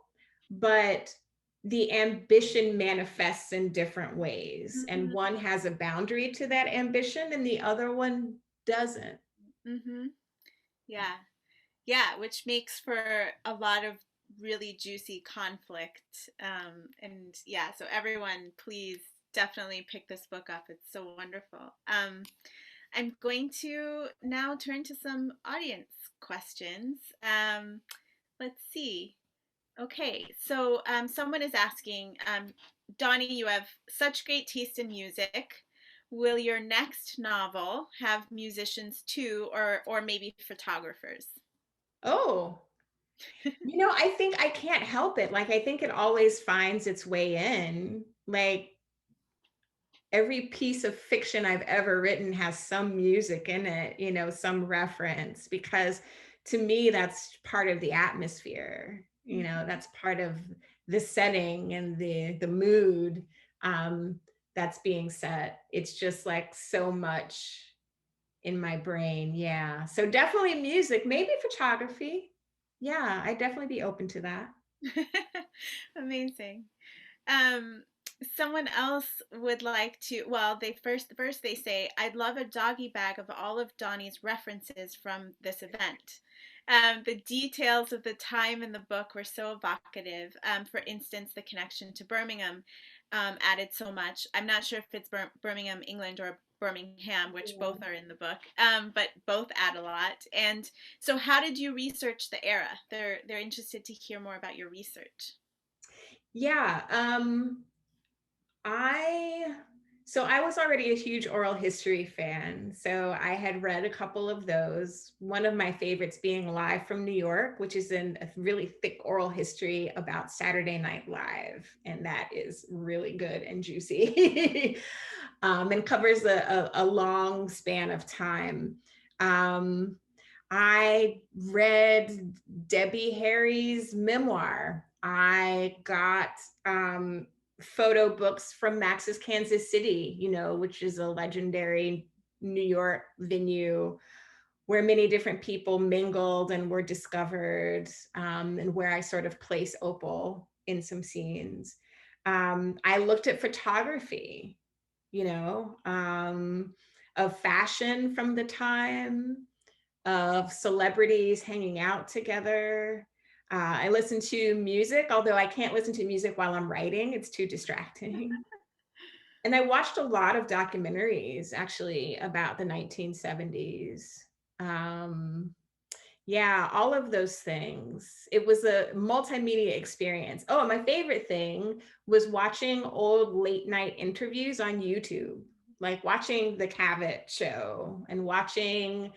[SPEAKER 2] but the ambition manifests in different ways. Mm-hmm. And one has a boundary to that ambition and the other one doesn't.
[SPEAKER 3] Mm-hmm. Yeah. Yeah, which makes for a lot of really juicy conflict. And yeah, so everyone, please definitely pick this book up. It's so wonderful. I'm going to now turn to some audience questions. Let's see. Okay, so someone is asking, Dawnie, you have such great taste in music. Will your next novel have musicians too, or maybe photographers?
[SPEAKER 2] Oh, I think I can't help it. Like, I think it always finds its way in. Like, every piece of fiction I've ever written has some music in it, some reference, because to me, that's part of the atmosphere. That's part of the setting and the mood that's being set. It's just like so much in my brain. Yeah. So definitely music, maybe photography. Yeah, I'd definitely be open to that.
[SPEAKER 3] Amazing. Someone else would like to, well, first they say, I'd love a doggy bag of all of Dawnie's references from this event. The details of the time in the book were so evocative. For instance, the connection to Birmingham added so much. I'm not sure if it's Birmingham, England, or Birmingham, which both are in the book, but both add a lot. And so how did you research the era? They're interested to hear more about your research.
[SPEAKER 2] Yeah, I was already a huge oral history fan, so I had read a couple of those. One of my favorites being Live from New York, which is in a really thick oral history about Saturday Night Live, and that is really good and juicy, and covers a long span of time. I read Debbie Harry's memoir. I got photo books from Max's Kansas City, you know, which is a legendary New York venue where many different people mingled and were discovered, and where I sort of place Opal in some scenes. I looked at photography, you know, of fashion from the time, of celebrities hanging out together. I listen to music, although I can't listen to music while I'm writing, it's too distracting. And I watched a lot of documentaries actually about the 1970s. Um, yeah, all of those things. It was a multimedia experience. Oh, my favorite thing was watching old late night interviews on YouTube, like watching the Cavett show and watching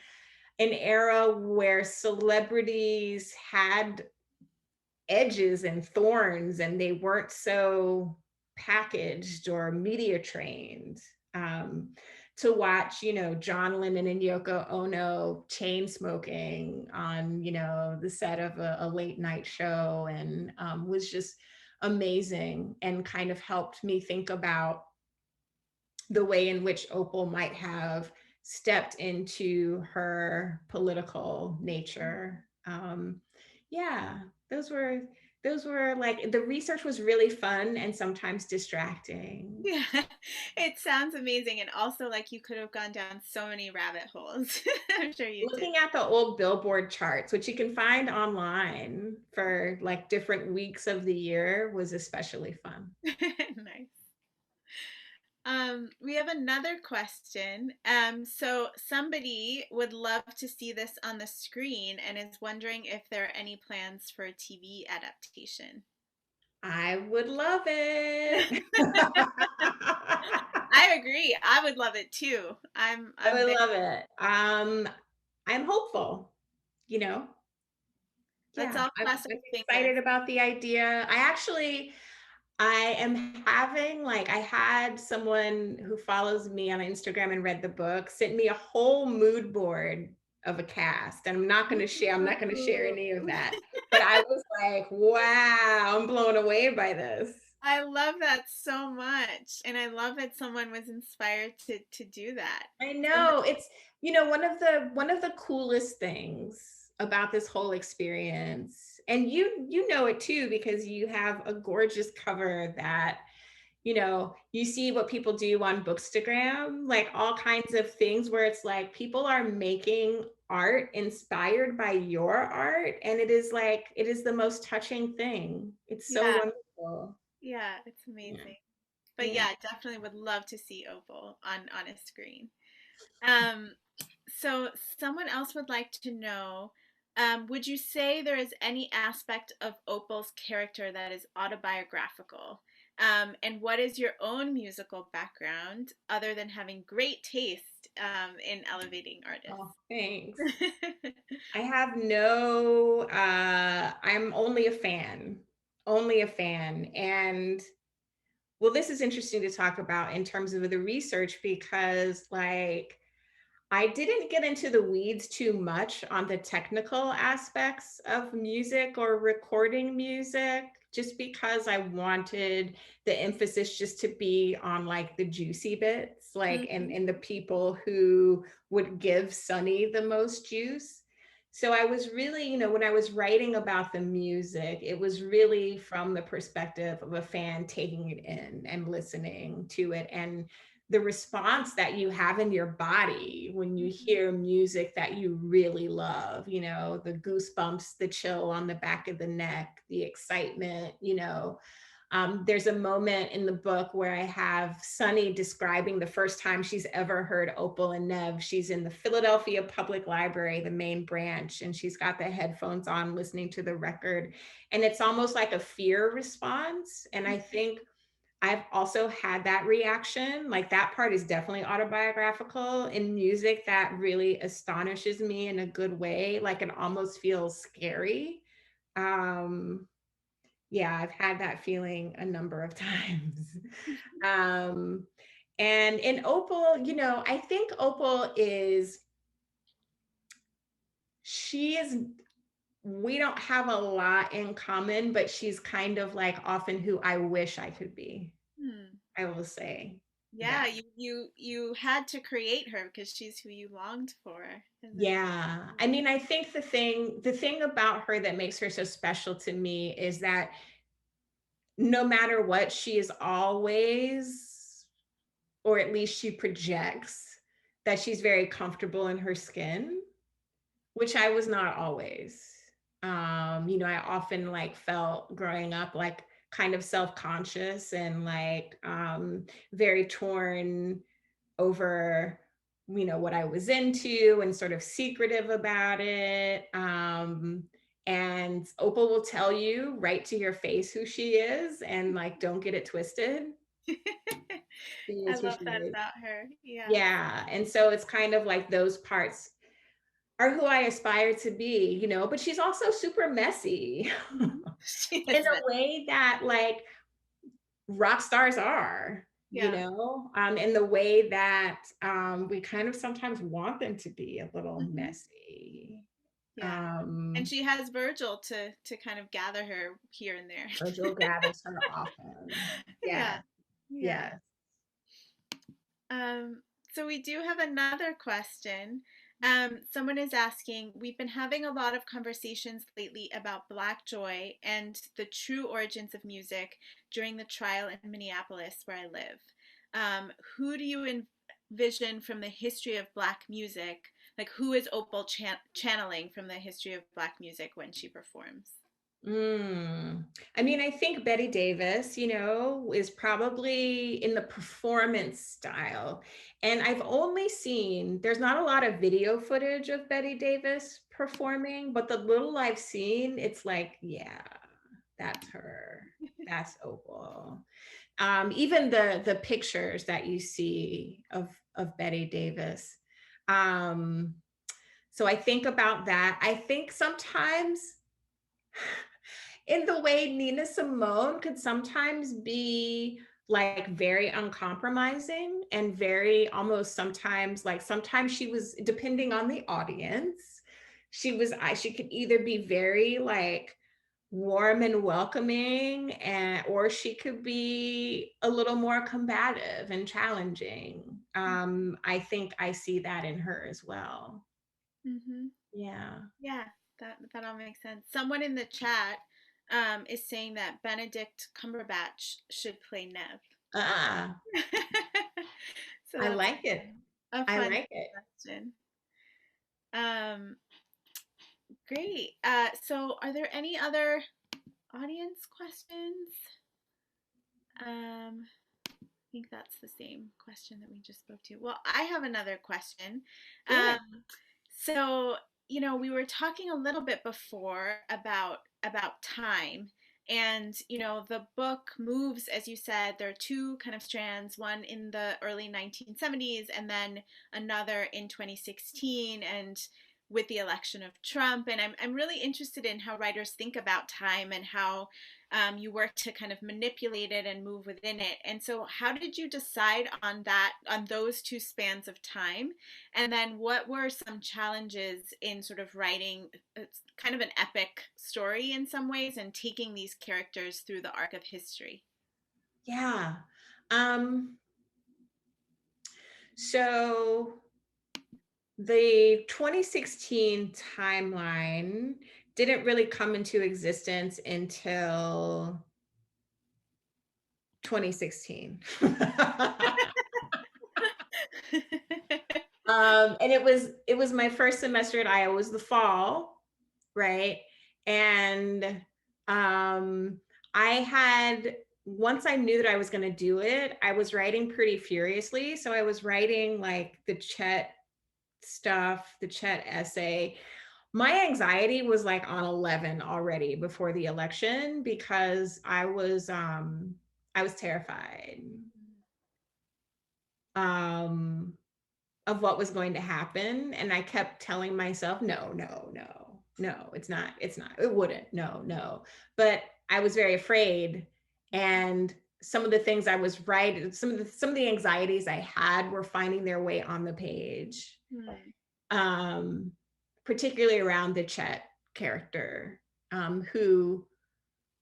[SPEAKER 2] an era where celebrities had edges and thorns and they weren't so packaged or media trained. um, to watch, you know, John Lennon and Yoko Ono chain smoking on, you know, the set of a late night show, and was just amazing, and kind of helped me think about the way in which Opal might have stepped into her political nature. Yeah, those were like, the research was really fun and sometimes distracting.
[SPEAKER 3] Yeah, it sounds amazing. And also, like, you could have gone down so many rabbit holes. I'm sure you did.
[SPEAKER 2] Looking at the old Billboard charts, which you can find online for like different weeks of the year, was especially fun.
[SPEAKER 3] Nice. We have another question. So somebody would love to see this on the screen and is wondering if there are any plans for a TV adaptation.
[SPEAKER 2] I would love it.
[SPEAKER 3] I agree. I would love it too. I'm
[SPEAKER 2] I would
[SPEAKER 3] very,
[SPEAKER 2] love it. I'm hopeful, you know.
[SPEAKER 3] let's
[SPEAKER 2] Yeah,
[SPEAKER 3] all
[SPEAKER 2] I'm
[SPEAKER 3] cross our fingers.
[SPEAKER 2] excited about the idea. I am having, like, I had someone who follows me on Instagram and read the book sent me a whole mood board of a cast, and I'm not going to share any of that. But I was like, wow, I'm blown away by this.
[SPEAKER 3] I love that so much. And I love that someone was inspired to do that.
[SPEAKER 2] I know, it's, you know, one of the coolest things about this whole experience, and you know it too, because you have a gorgeous cover that, you know, you see what people do on Bookstagram, like all kinds of things where it's like people are making art inspired by your art, and it is like, it is the most touching thing. It's so
[SPEAKER 3] Yeah,
[SPEAKER 2] wonderful.
[SPEAKER 3] yeah, it's
[SPEAKER 2] Yeah.
[SPEAKER 3] amazing. But
[SPEAKER 2] Yeah.
[SPEAKER 3] yeah, definitely would love to see Opal on a screen. Um, so someone else would like to know, would you say there is any aspect of Opal's character that is autobiographical? And what is your own musical background other than having great taste in elevating
[SPEAKER 2] Oh,
[SPEAKER 3] artists?
[SPEAKER 2] thanks. I have no, I'm only a fan, only a fan. And well, this is interesting to talk about in terms of the research, because like, I didn't get into the weeds too much on the technical aspects of music or recording music, just because I wanted the emphasis just to be on like the juicy bits, like,
[SPEAKER 3] Mhm.
[SPEAKER 2] and the people who would give Sunny the most juice. So I was really, you know, when I was writing about the music, it was really from the perspective of a fan taking it in and listening to it, and the response that you have in your body when you
[SPEAKER 3] Mhm.
[SPEAKER 2] hear music that you really love, you know, the goosebumps, the chill on the back of the neck, the excitement, you know. There's a moment in the book where I have Sunny describing the first time she's ever heard Opal and Nev. She's in the Philadelphia Public Library, the main branch, and she's got the headphones on listening to the record. And it's almost like a fear response. And I think I've also had that reaction. Like, that part is definitely autobiographical in music that really astonishes me in a good way. Like, it almost feels scary. Um, yeah, I've had that feeling a number of times. um, and in Opal, you know, I think Opal is she is, we don't have a lot in common, but she's kind of like often who I wish I could be.
[SPEAKER 3] Hmm.
[SPEAKER 2] I will say
[SPEAKER 3] Yeah,
[SPEAKER 2] that.
[SPEAKER 3] you had to create her because she's who you longed for. And then
[SPEAKER 2] Yeah. I mean, I think the thing about her that makes her so special to me is that no matter what, she is always, or at least she projects that she's very comfortable in her skin, which I was not always. I often like felt growing up like kind of self-conscious and like very torn over what I was into and sort of secretive about it. And Opal will tell you right to your face who she is and like don't get it twisted. She
[SPEAKER 3] I
[SPEAKER 2] is who
[SPEAKER 3] love
[SPEAKER 2] she
[SPEAKER 3] that
[SPEAKER 2] is.
[SPEAKER 3] about her. Yeah.
[SPEAKER 2] Yeah. And so it's kind of like those parts are who I aspire to be, but she's also super messy
[SPEAKER 3] Mhm. She
[SPEAKER 2] in
[SPEAKER 3] is
[SPEAKER 2] a way that like rock stars are,
[SPEAKER 3] yeah.
[SPEAKER 2] in the way that we kind of sometimes want them to be a little
[SPEAKER 3] Mhm.
[SPEAKER 2] messy.
[SPEAKER 3] Yeah. And
[SPEAKER 2] Um,
[SPEAKER 3] she has Virgil to kind of gather her here and there.
[SPEAKER 2] Virgil gathers her often.
[SPEAKER 3] Yeah.
[SPEAKER 2] Yeah,
[SPEAKER 3] Yeah.
[SPEAKER 2] yes.
[SPEAKER 3] Um, so we do have another question. Someone is asking, we've been having a lot of conversations lately about Black joy and the true origins of music during the trial in Minneapolis, where I live. Who do you envision from the history of Black music? Like, who is Opal channeling from the history of Black music when she performs?
[SPEAKER 2] I mean, I think Betty Davis, is probably in the performance style. And I've only seen, there's not a lot of video footage of Betty Davis performing, but the little I've seen, it's like, yeah, that's her. That's Opal. Even the pictures that you see of Betty Davis. Um, so I think about that. I think sometimes in the way Nina Simone could sometimes be like very uncompromising and very almost sometimes she was, depending on the audience, she could either be very like warm and welcoming, or she could be a little more combative and challenging. I think I see that in her as well.
[SPEAKER 3] Mm-hmm.
[SPEAKER 2] Yeah.
[SPEAKER 3] Yeah, that all makes sense. Someone in the chat is saying that Benedict Cumberbatch should play Nev.
[SPEAKER 2] Ah,
[SPEAKER 3] So
[SPEAKER 2] I
[SPEAKER 3] that's
[SPEAKER 2] like it.
[SPEAKER 3] a
[SPEAKER 2] I
[SPEAKER 3] fun
[SPEAKER 2] like it.
[SPEAKER 3] question. Um, great. So are there any other audience questions? I think that's the same question that we just spoke to. Well, I have another question.
[SPEAKER 2] Good.
[SPEAKER 3] So, we were talking a little bit before about time. And, the book moves, as you said, there are two kind of strands, one in the early 1970s and then another in 2016 and with the election of Trump. And I'm really interested in how writers think about time and how you work to kind of manipulate it and move within it. And so, how did you decide on those two spans of time? And then, what were some challenges in sort of writing kind of an epic story in some ways and taking these characters through the arc of history?
[SPEAKER 2] Yeah. Um, so the 2016 timeline didn't really come into existence until 2016. And it was my first semester at Iowa. It was the fall, right? And um, I had, once I knew that I was going to do it, I was writing pretty furiously. So I was writing like the Chet stuff, the Chet essay. My anxiety was like on 11 already before the election because I was terrified um of what was going to happen, and I kept telling myself no, no, no, no, it's not, it wouldn't, no, no. But I was very afraid, and some of the things I was writing, some of the anxieties I had were finding their way on the page.
[SPEAKER 3] Hmm.
[SPEAKER 2] um particularly around the Chet character, who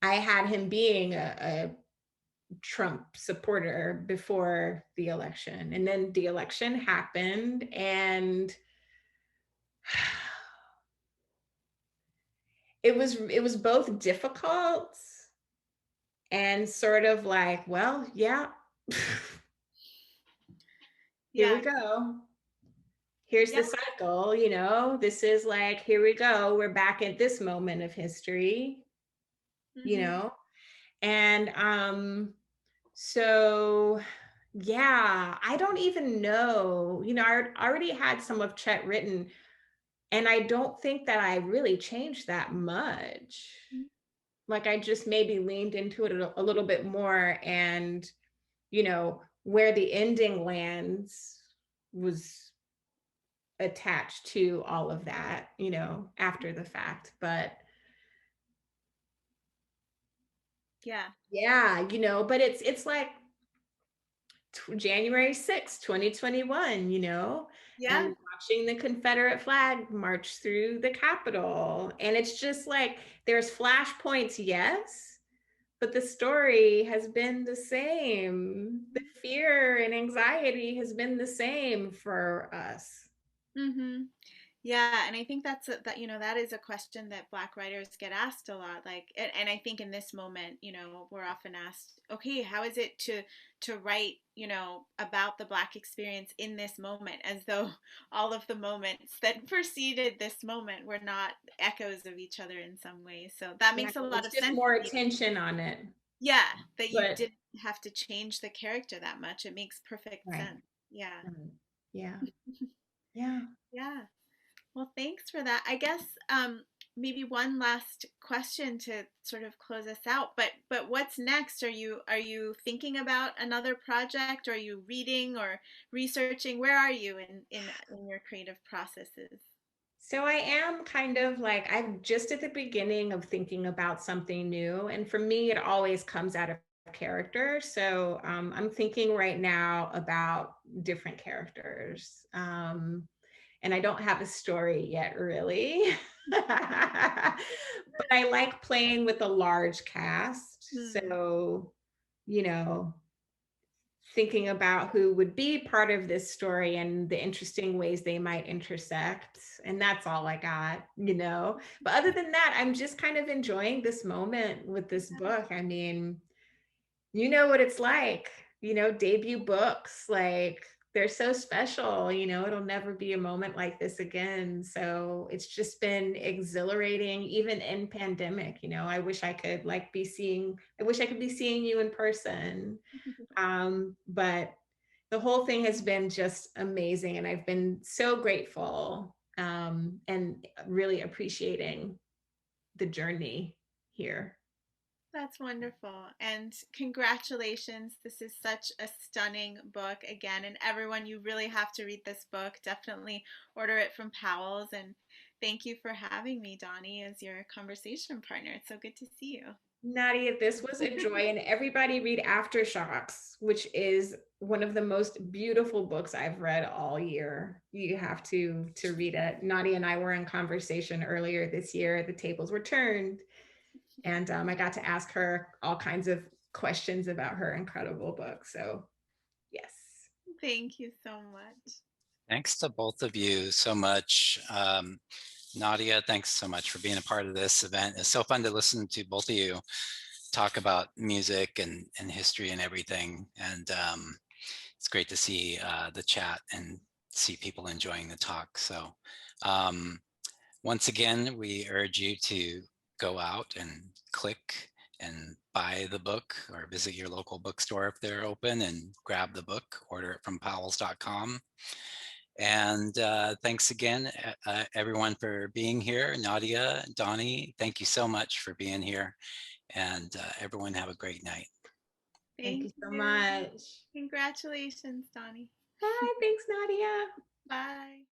[SPEAKER 2] I had him being a Trump supporter before the election. And then the election happened, and it was both difficult and sort of like, well, yeah. Here we go. Here's the cycle, you know, this is like, here we go. We're back at this moment of history, you know? And so yeah, I don't even know, you know, I already had some of Chet written, and I don't think that I really changed that much. Like, I just maybe leaned into it a little bit more, and, you know, where the ending lands was attached to all of that, you know, after the fact. But yeah, you know, but it's like January 6th, 2021, you know, and watching the Confederate flag march through the Capitol. And it's just like, there's flashpoints, yes, but the story has been the same. The fear and anxiety has been the same for us.
[SPEAKER 3] Yeah, and I think that you know, that is a question that Black writers get asked a lot. Like, and I think in this moment, you know, we're often asked, okay, how is it to write, you know, about the Black experience in this moment, as though all of the moments that preceded this moment were not echoes of each other in some way. So that makes a lot of
[SPEAKER 2] It's just
[SPEAKER 3] sense.
[SPEAKER 2] more attention on it.
[SPEAKER 3] Yeah, that you didn't have to change the character that much. It makes perfect sense. Yeah.
[SPEAKER 2] Yeah. Yeah.
[SPEAKER 3] Yeah. Well, thanks for that. I guess maybe one last question to sort of close us out. But what's next? Are you thinking about another project? Are you reading or researching? Where are you in your creative processes?
[SPEAKER 2] So I am kind of like, I'm just at the beginning of thinking about something new. And for me, it always comes out of character. So I'm thinking right now about different characters. And I don't have a story yet, really. But I like playing with a large cast. So, you know, thinking about who would be part of this story and the interesting ways they might intersect. And that's all I got, you know. But other than that, I'm just kind of enjoying this moment with this book. I mean, you know what it's like, you know, debut books, like they're so special, you know, it'll never be a moment like this again. So it's just been exhilarating, even in pandemic, you know. I wish I could be seeing you in person. But the whole thing has been just amazing, and I've been so grateful, and really appreciating the journey here.
[SPEAKER 3] That's wonderful. And congratulations. This is such a stunning book again. And everyone, you really have to read this book. Definitely order it from Powell's. And thank you for having me, Dawnie, as your conversation partner. It's so good to see you.
[SPEAKER 2] Nadia, this was a joy, and everybody read Aftershocks, which is one of the most beautiful books I've read all year. You have to read it. Nadia and I were in conversation earlier this year. The tables were turned, and I got to ask her all kinds of questions about her incredible book. So, yes.
[SPEAKER 3] Thank you so much.
[SPEAKER 1] Thanks to both of you so much. Nadia, thanks so much for being a part of this event. It's so fun to listen to both of you talk about music and history and everything. And it's great to see the chat and see people enjoying the talk. So once again, we urge you to go out and click and buy the book, or visit your local bookstore if they're open and grab the book, order it from powells.com. And thanks again, everyone, for being here. Nadia, Dawnie, thank you so much for being here. And everyone have a great night.
[SPEAKER 2] Thank you so much.
[SPEAKER 3] Congratulations, Dawnie.
[SPEAKER 2] Bye. Thanks, Nadia.
[SPEAKER 3] Bye.